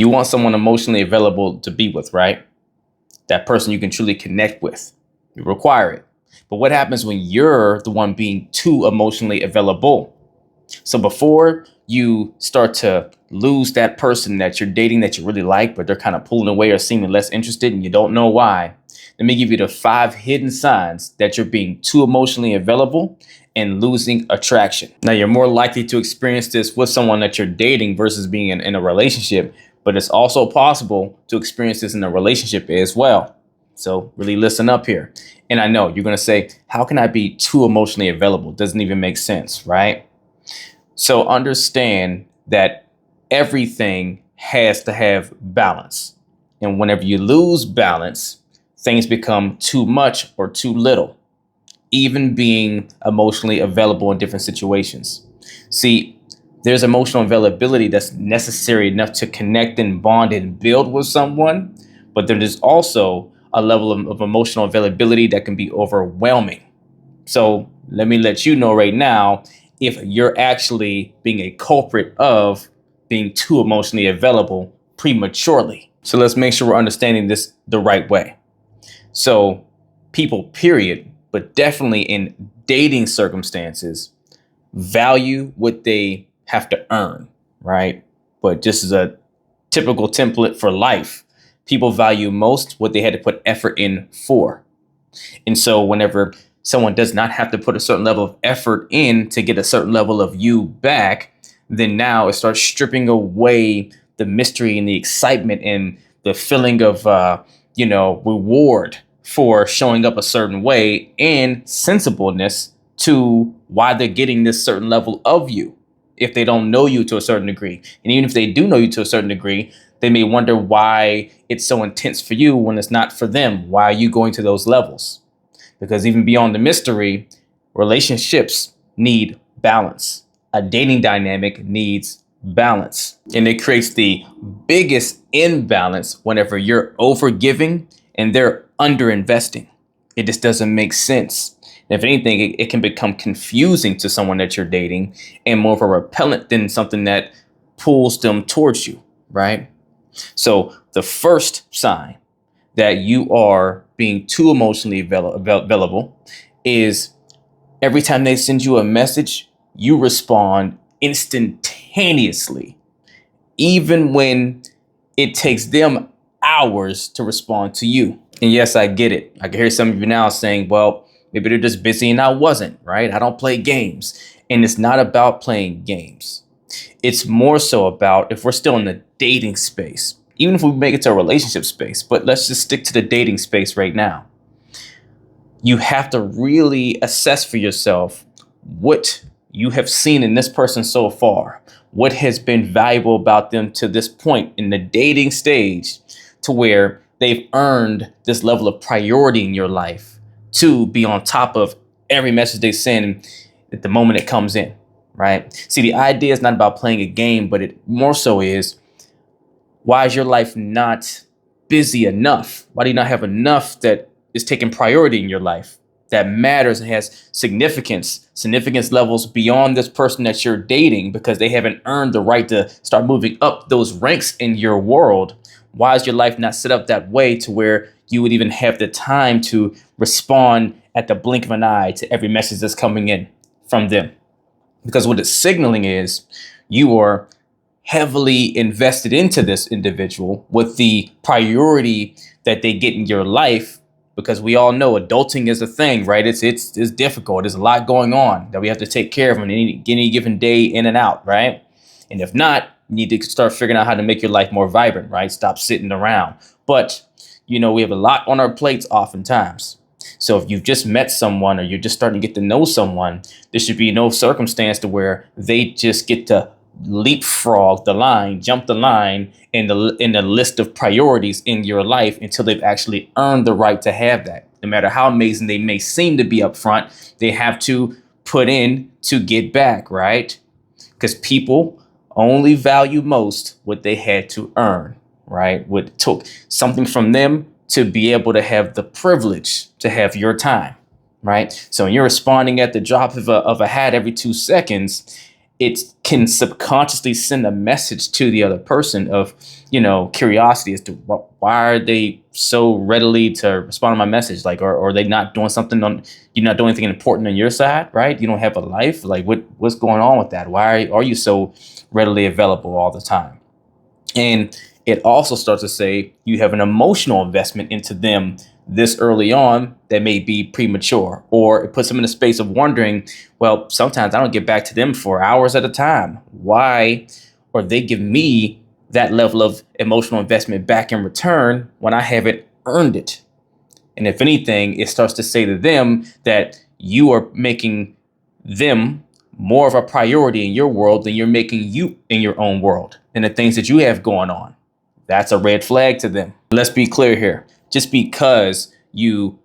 You want someone emotionally available to be with, right? That person you can truly connect with. You require it. But what happens when you're the one being too emotionally available? So before you start to lose that person that you're dating that you really like, but they're kind of pulling away or seeming less interested and you don't know why, let me give you the 5 hidden signs that you're being too emotionally available and losing attraction. Now, you're more likely to experience this with someone that you're dating versus being in a relationship, but it's also possible to experience this in a relationship as well. So really listen up here. And I know you're going to say, how can I be too emotionally available? Doesn't even make sense, right? So understand that everything has to have balance. And whenever you lose balance, things become too much or too little, even being emotionally available in different situations. See, there's emotional availability that's necessary enough to connect and bond and build with someone, but then there's also a level of emotional availability that can be overwhelming. So let me let you know right now if you're actually being a culprit of being too emotionally available prematurely. So let's make sure we're understanding this the right way. So people, period, but definitely in dating circumstances, value what they have to earn, right? But just as a typical template for life, people value most what they had to put effort in for. And so whenever someone does not have to put a certain level of effort in to get a certain level of you back, then now it starts stripping away the mystery and the excitement and the feeling of, reward for showing up a certain way and sensibleness to why they're getting this certain level of you if they don't know you to a certain degree. And even if they do know you to a certain degree, they may wonder why it's so intense for you when it's not for them. Why are you going to those levels? Because even beyond the mystery, relationships need balance. A dating dynamic needs balance. And it creates the biggest imbalance whenever you're overgiving and they're underinvesting. It just doesn't make sense. If anything, it can become confusing to someone that you're dating and more of a repellent than something that pulls them towards you, right? So the first sign that you are being too emotionally available is every time they send you a message, you respond instantaneously, even when it takes them hours to respond to you. And yes, I get it. I can hear some of you now saying, well, maybe they're just busy and I wasn't, right? I don't play games. And it's not about playing games. It's more so about if we're still in the dating space, even if we make it to a relationship space, but let's just stick to the dating space right now. You have to really assess for yourself what you have seen in this person so far, what has been valuable about them to this point in the dating stage to where they've earned this level of priority in your life to be on top of every message they send at the moment it comes in, right? See, the idea is not about playing a game, but it more so is, why is your life not busy enough? Why do you not have enough that is taking priority in your life that matters and has significance levels beyond this person that you're dating because they haven't earned the right to start moving up those ranks in your world? Why is your life not set up that way to where you would even have the time to respond at the blink of an eye to every message that's coming in from them? Because what it's signaling is you are heavily invested into this individual with the priority that they get in your life, because we all know adulting is a thing, right? It's difficult. There's a lot going on that we have to take care of on any given day in and out, right? And if not, you need to start figuring out how to make your life more vibrant, right? Stop sitting around. But, we have a lot on our plates oftentimes. So if you've just met someone or you're just starting to get to know someone, there should be no circumstance to where they just get to leapfrog the line, jump the line in the list of priorities in your life until they've actually earned the right to have that. No matter how amazing they may seem to be up front, they have to put in to get back, right? Because people only value most what they had to earn, right? What took something from them to be able to have the privilege to have your time, right? So when you're responding at the drop of a hat every 2 seconds, it can subconsciously send a message to the other person of, curiosity as to why are they so readily to respond to my message? Like, or are they not doing something you're not doing anything important on your side, right? You don't have a life. Like, what's going on with that? Why are you so readily available all the time? And it also starts to say you have an emotional investment into them this early on that may be premature, or it puts them in a space of wondering, well, sometimes I don't get back to them for hours at a time. Why? Or they give me that level of emotional investment back in return when I haven't earned it. And if anything, it starts to say to them that you are making them more of a priority in your world than you're making you in your own world and the things that you have going on. That's a red flag to them. Let's be clear here. Just because you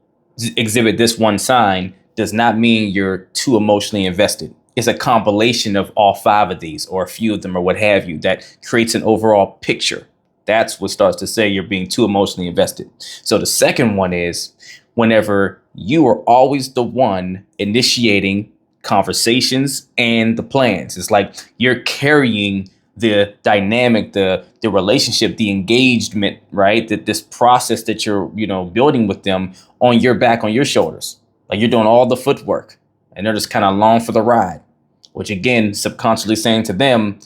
exhibit this one sign does not mean you're too emotionally invested. It's a compilation of all 5 of these, or a few of them, or what have you, that creates an overall picture. That's what starts to say you're being too emotionally invested. So the second one is whenever you are always the one initiating conversations and the plans. It's like you're carrying the dynamic, the relationship, the engagement, right? That this process that you're, building with them on your back, on your shoulders. Like you're doing all the footwork and they're just kind of along for the ride, which again, subconsciously saying to them,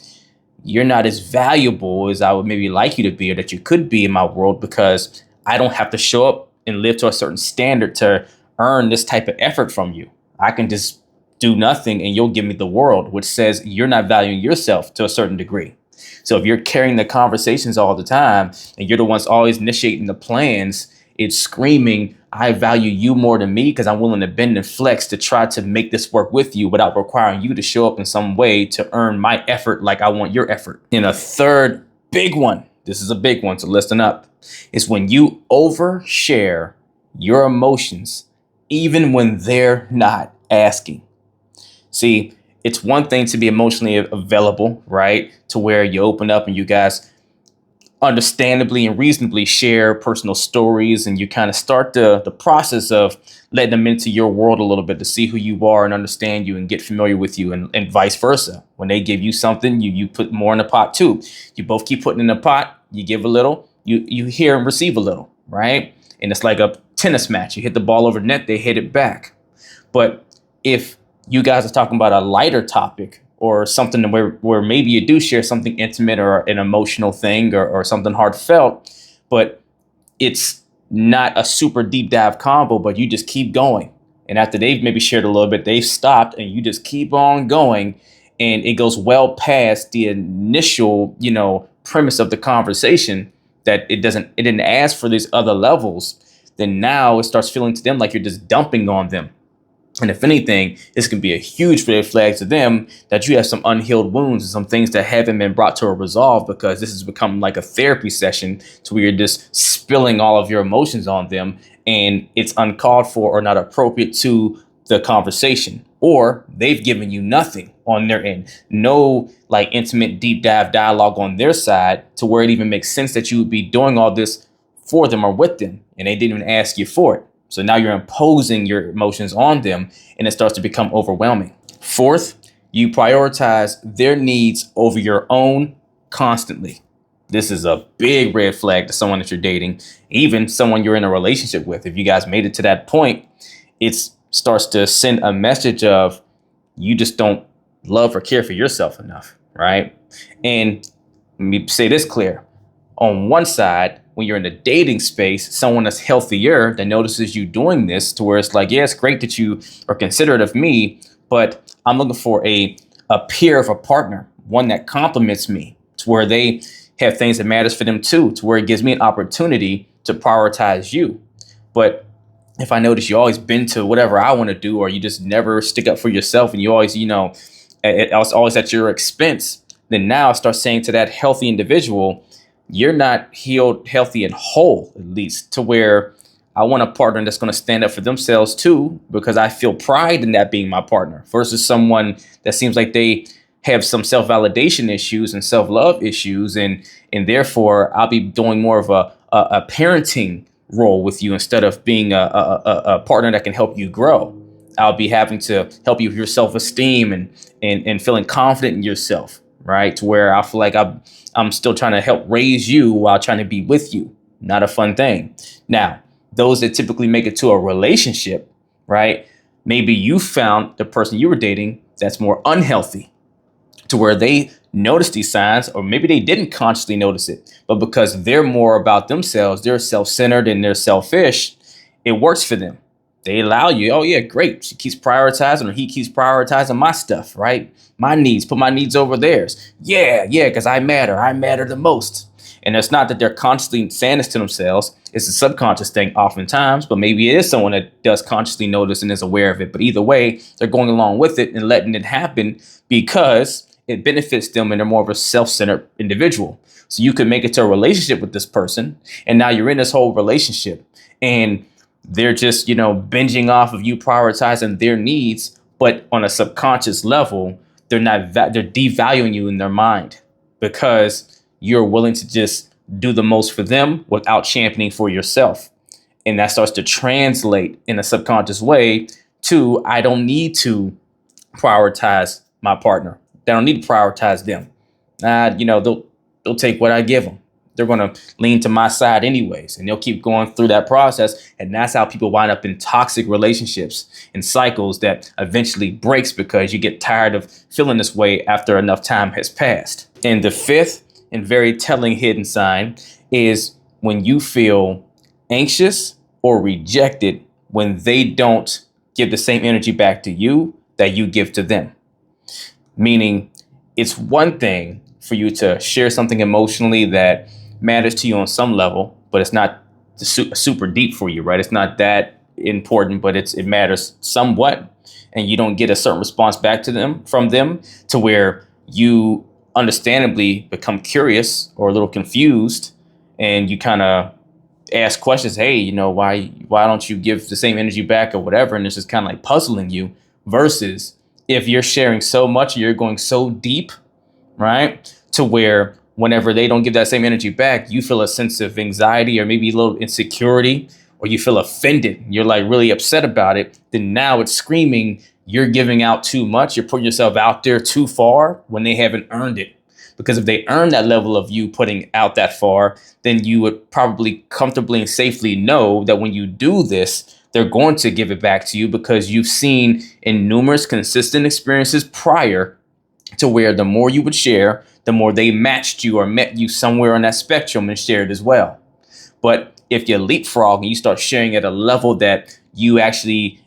you're not as valuable as I would maybe like you to be, or that you could be in my world, because I don't have to show up and live to a certain standard to earn this type of effort from you. I can just do nothing and you'll give me the world, which says you're not valuing yourself to a certain degree. So if you're carrying the conversations all the time and you're the ones always initiating the plans, it's screaming, I value you more than me because I'm willing to bend and flex to try to make this work with you without requiring you to show up in some way to earn my effort like I want your effort. And a third big one, this is a big one, so listen up, is when you overshare your emotions even when they're not asking. See, it's one thing to be emotionally available, right? To where you open up and you guys understandably and reasonably share personal stories, and you kind of start the process of letting them into your world a little bit to see who you are and understand you and get familiar with you, and vice versa. When they give you something, you put more in the pot too. You both keep putting in the pot, you give a little, you hear and receive a little, right? And it's like a tennis match. You hit the ball over the net, they hit it back. But if you guys are talking about a lighter topic or something where maybe you do share something intimate or an emotional thing or something heartfelt, but it's not a super deep dive combo, but you just keep going. And after they've maybe shared a little bit, they've stopped and you just keep on going, and it goes well past the initial, premise of the conversation, that it didn't ask for these other levels. Then now it starts feeling to them like you're just dumping on them. And if anything, this can be a huge red flag to them that you have some unhealed wounds and some things that haven't been brought to a resolve, because this has become like a therapy session to where you're just spilling all of your emotions on them, and it's uncalled for or not appropriate to the conversation, or they've given you nothing on their end. No like intimate deep dive dialogue on their side to where it even makes sense that you would be doing all this for them or with them, and they didn't even ask you for it. So now you're imposing your emotions on them, and it starts to become overwhelming. Fourth, you prioritize their needs over your own constantly. This is a big red flag to someone that you're dating, even someone you're in a relationship with. If you guys made it to that point, it starts to send a message of you just don't love or care for yourself enough, right? And let me say this clear. On one side, when you're in the dating space, someone that's healthier that notices you doing this, to where it's like, yeah, it's great that you are considerate of me, but I'm looking for a peer of a partner, one that complements me, to where they have things that matters for them too, to where it gives me an opportunity to prioritize you. But if I notice you always bend to whatever I want to do, or you just never stick up for yourself, and you always, it's always at your expense, then now I start saying to that healthy individual, you're not healed, healthy, and whole, at least, to where I want a partner that's going to stand up for themselves too, because I feel pride in that being my partner, versus someone that seems like they have some self-validation issues and self-love issues, and therefore I'll be doing more of a parenting role with you instead of being a partner that can help you grow. I'll be having to help you with your self-esteem and feeling confident in yourself, right? To where I feel like I'm still trying to help raise you while trying to be with you. Not a fun thing. Now, those that typically make it to a relationship, right? Maybe you found the person you were dating that's more unhealthy, to where they notice these signs, or maybe they didn't consciously notice it, but because they're more about themselves, they're self-centered and they're selfish, it works for them. They allow you, oh yeah, great. She keeps prioritizing, or he keeps prioritizing my stuff, right? My needs, put my needs over theirs. Yeah, because I matter the most. And it's not that they're constantly saying this to themselves. It's a subconscious thing oftentimes, but maybe it is someone that does consciously notice and is aware of it. But either way, they're going along with it and letting it happen because it benefits them and they're more of a self-centered individual. So you could make it to a relationship with this person, and now you're in this whole relationship and they're just, binging off of you prioritizing their needs, but on a subconscious level, they're devaluing you in their mind because you're willing to just do the most for them without championing for yourself. And that starts to translate in a subconscious way to, I don't need to prioritize my partner. I don't need to prioritize them. They'll take what I give them. They're going to lean to my side anyways, and they'll keep going through that process. And that's how people wind up in toxic relationships and cycles that eventually breaks because you get tired of feeling this way after enough time has passed. And the fifth and very telling hidden sign is when you feel anxious or rejected when they don't give the same energy back to you that you give to them. Meaning, it's one thing for you to share something emotionally that matters to you on some level, but it's not super deep for you, right? It's not that important, but it matters somewhat, and you don't get a certain response back from them to where you understandably become curious or a little confused, and you kind of ask questions. Hey, why don't you give the same energy back or whatever? And it's just kind of like puzzling you. Versus if you're sharing so much, you're going so deep, right? To where whenever they don't give that same energy back, you feel a sense of anxiety or maybe a little insecurity, or you feel offended. You're like really upset about it. Then now it's screaming, you're giving out too much. You're putting yourself out there too far when they haven't earned it. Because if they earn that level of you putting out that far, then you would probably comfortably and safely know that when you do this, they're going to give it back to you, because you've seen in numerous consistent experiences prior to where the more you would share, the more they matched you or met you somewhere on that spectrum and shared as well. But if you leapfrog and you start sharing at a level that you actually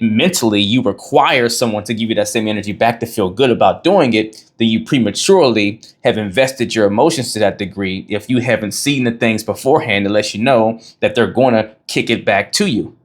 mentally you require someone to give you that same energy back to feel good about doing it, then you prematurely have invested your emotions to that degree if you haven't seen the things beforehand, unless you know that they're going to kick it back to you.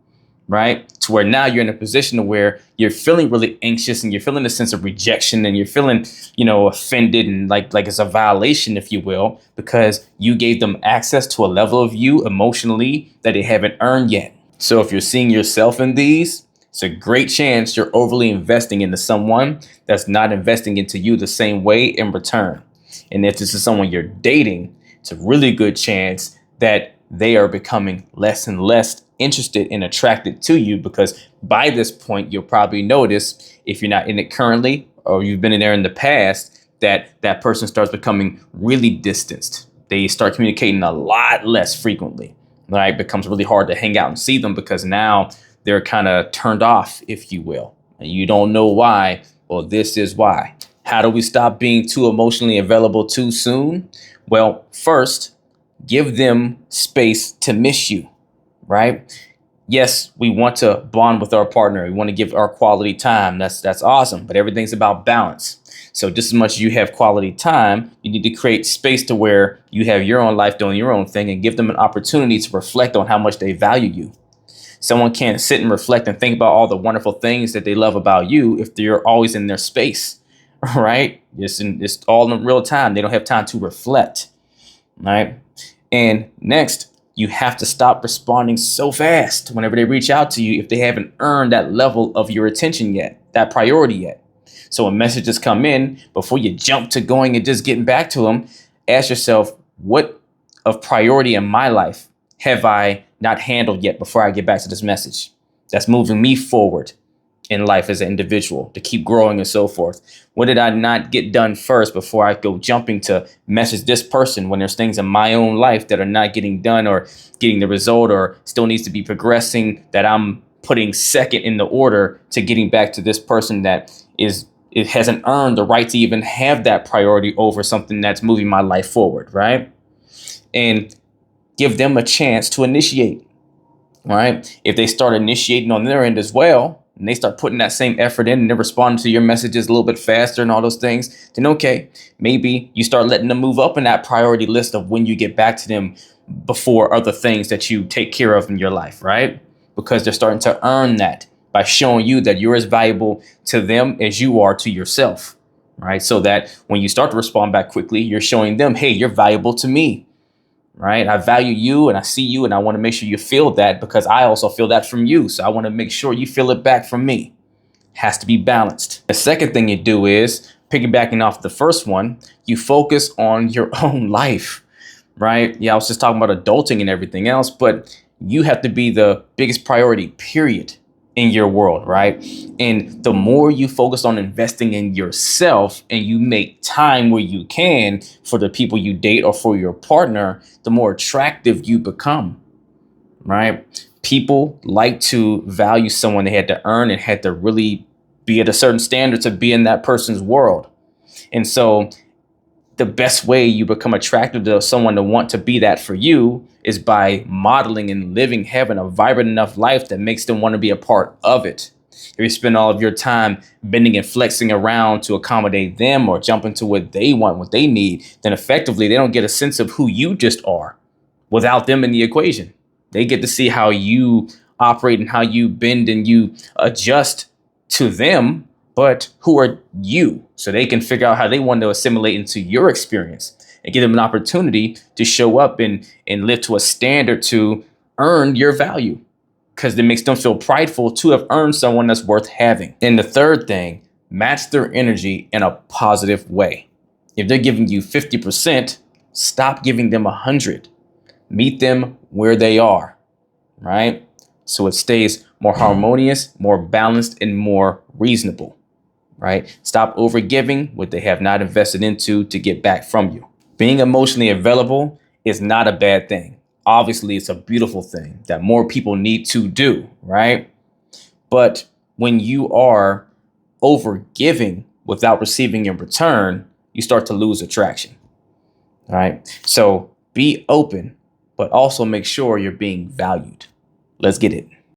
Right? To where now you're in a position where you're feeling really anxious and you're feeling a sense of rejection and you're feeling, offended and like it's a violation, if you will, because you gave them access to a level of you emotionally that they haven't earned yet. So if you're seeing yourself in these, it's a great chance you're overly investing into someone that's not investing into you the same way in return. And if this is someone you're dating, it's a really good chance that they are becoming less and less interested and attracted to you, because by this point, you'll probably notice, if you're not in it currently or you've been in there in the past, that person starts becoming really distanced. They start communicating a lot less frequently, right? It becomes really hard to hang out and see them because now they're kind of turned off, if you will, and you don't know why. Well, this is why. How do we stop being too emotionally available too soon? Well, first, give them space to miss you, right? Yes, we want to bond with our partner. We want to give our quality time. That's awesome. But everything's about balance. So just as much as you have quality time, you need to create space to where you have your own life doing your own thing and give them an opportunity to reflect on how much they value you. Someone can't sit and reflect and think about all the wonderful things that they love about you if they're always in their space, right? It's all in real time. They don't have time to reflect, right? And next, you have to stop responding so fast whenever they reach out to you if they haven't earned that level of your attention yet, that priority yet. So when messages come in, before you jump to going and just getting back to them, ask yourself, what of priority in my life have I not handled yet before I get back to this message? That's moving me forward. in life as an individual to keep growing and so forth? What did I not get done first before I go jumping to message this person when there's things in my own life that are not getting done or getting the result or still needs to be progressing that I'm putting second in the order to getting back to this person that it hasn't earned the right to even have that priority over something that's moving my life forward, right? And give them a chance to initiate, right? If they start initiating on their end as well, and they start putting that same effort in and they're responding to your messages a little bit faster and all those things, then okay, maybe you start letting them move up in that priority list of when you get back to them before other things that you take care of in your life, right? Because they're starting to earn that by showing you that you're as valuable to them as you are to yourself, right? So that when you start to respond back quickly, you're showing them, hey, you're valuable to me, right? I value you and I see you and I want to make sure you feel that because I also feel that from you. So I want to make sure you feel it back from me. Has to be balanced. The second thing you do is piggybacking off the first one, you focus on your own life, right? Yeah, I was just talking about adulting and everything else, but you have to be the biggest priority, period, in your world, right? And the more you focus on investing in yourself and you make time where you can for the people you date or for your partner, the more attractive you become, right? People like to value someone they had to earn and had to really be at a certain standard to be in that person's world. And so the best way you become attractive to someone to want to be that for you is by modeling and living, having a vibrant enough life that makes them want to be a part of it. If you spend all of your time bending and flexing around to accommodate them or jump into what they want, what they need, then effectively they don't get a sense of who you just are without them in the equation. They get to see how you operate and how you bend and you adjust to them, but who are you? So they can figure out how they want to assimilate into your experience and give them an opportunity to show up and live to a standard to earn your value because it makes them feel prideful to have earned someone that's worth having. And the third thing, match their energy in a positive way. If they're giving you 50%, stop giving them 100. Meet them where they are, right? So it stays more harmonious, more balanced, and more reasonable, right? Stop overgiving what they have not invested into to get back from you. Being emotionally available is not a bad thing. Obviously, it's a beautiful thing that more people need to do, right? But when you are overgiving without receiving in return, you start to lose attraction, right? So be open, but also make sure you're being valued. Let's get it.